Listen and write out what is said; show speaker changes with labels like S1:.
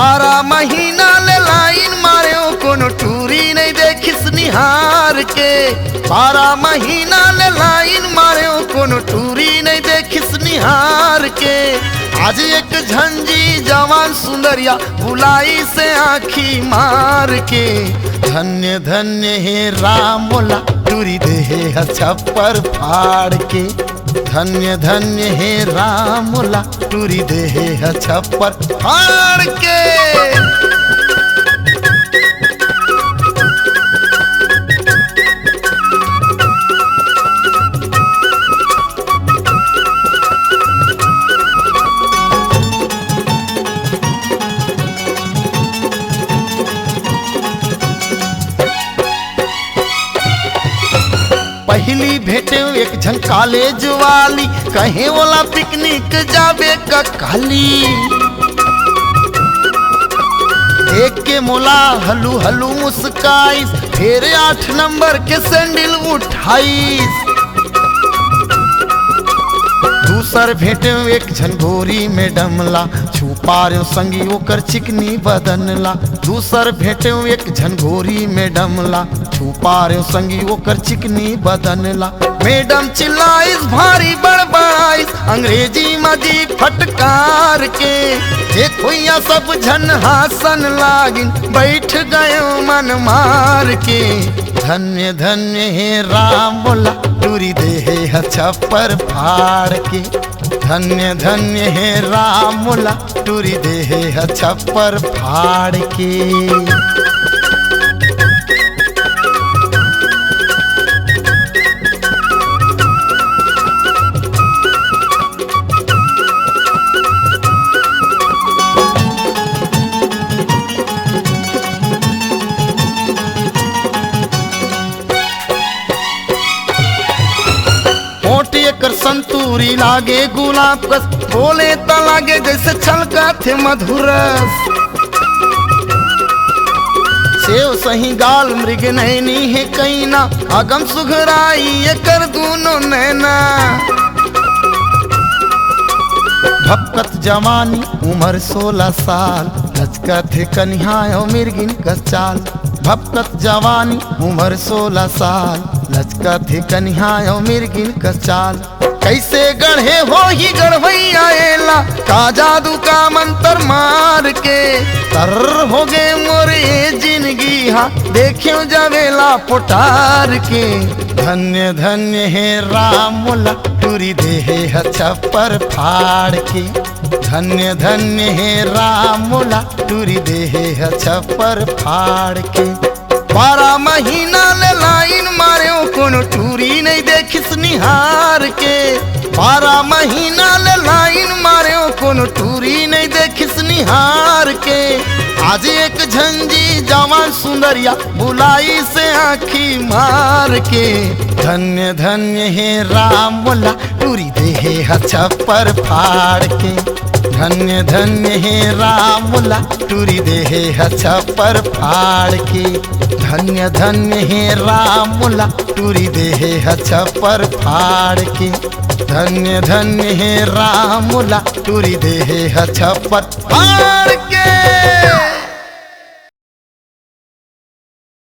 S1: 12 महीना ले लाइन मारे कोनो टूरी नहीं देखिस निहार के। 12 महीना ले लाइन मारे कोनो टूरी नहीं देखिस निहार के। आज एक झंझी जवान सुंदरिया बुलाई से आँखी मार के। धन्य धन्य हे राम मोला टूरी दे छप्पर फाड़ के। धन्य धन्य हे राम मोला टूरी दे छप्पर फाड़ के। पहली भेटे एक झन कॉलेज वाली कहे वाला पिकनिक जाबे का काली। एक के मोला हलू हलू मुस्काइस फिर 8 नंबर के सैंडल उठाइस। दूसर भेटे एक झन गोरी में डमला छुपा रे संगी ओकर चिकनी बदनला। दूसर भेटे एक झन गोरी में डमला छुपा रे संगी ओकर चिकनी बदनला। मैडम चिल्लाइस भारी बड़बड़ाइस अंग्रेजी मजी फटकार के। देखो या सब झन हासन लागिन बैठ गए मन मार के। धन्य धन्य हे राम मोला टूरी दे छप्पर फाड़ के। धन्य धन्य हे राम मोला टूरी दे छप्पर फाड़ के। कर संतूरी लागे गुलाब कस बोले त लागे जैसे छलका थे मधुरस। सेव सही गाल मृग नैनी है कैना अगम सुघराई ये कर दूनो नैना। भपकत जवानी उम्र 16 साल लचकत है कन्हा मिर्गिन का चाल। भपकत जवानी उम्र 16 साल लचकत है कन्हा मिर्गिन का चाल। कैसे गढ़े हो ही गढ़वई आएला का जादू का मंत्र मार के। तर हो गए मोरे जिंदगी हाँ देखियो जावेला पोटार के। धन्य धन्य हे राम मोला टूरी दे छप्पर फाड़ के। धन्य धन्य हे राम मोला टूरी दे छप्पर फाड़ के। 12 महीना ले लाइन मारे कोनो टूरी नहीं देखिस निहार के। 12 महीना ले लाइन मारे कोनो टूरी नहीं देखिस निहार के। आज एक झंझी जवान सुंदरिया बुलाई से आँखी मार के। धन्य धन्य हे राम मोला टूरी दे छप्पर फाड़ के। धन्य धन्य हे राम मोला टूरी दे छप्पर फाड़ के। धन्य धन्य हे राम मोला टूरी दे छप्पर फाड़ के। धन्य धन्य हे राम मोला टूरी दे छप्पर फाड़ के।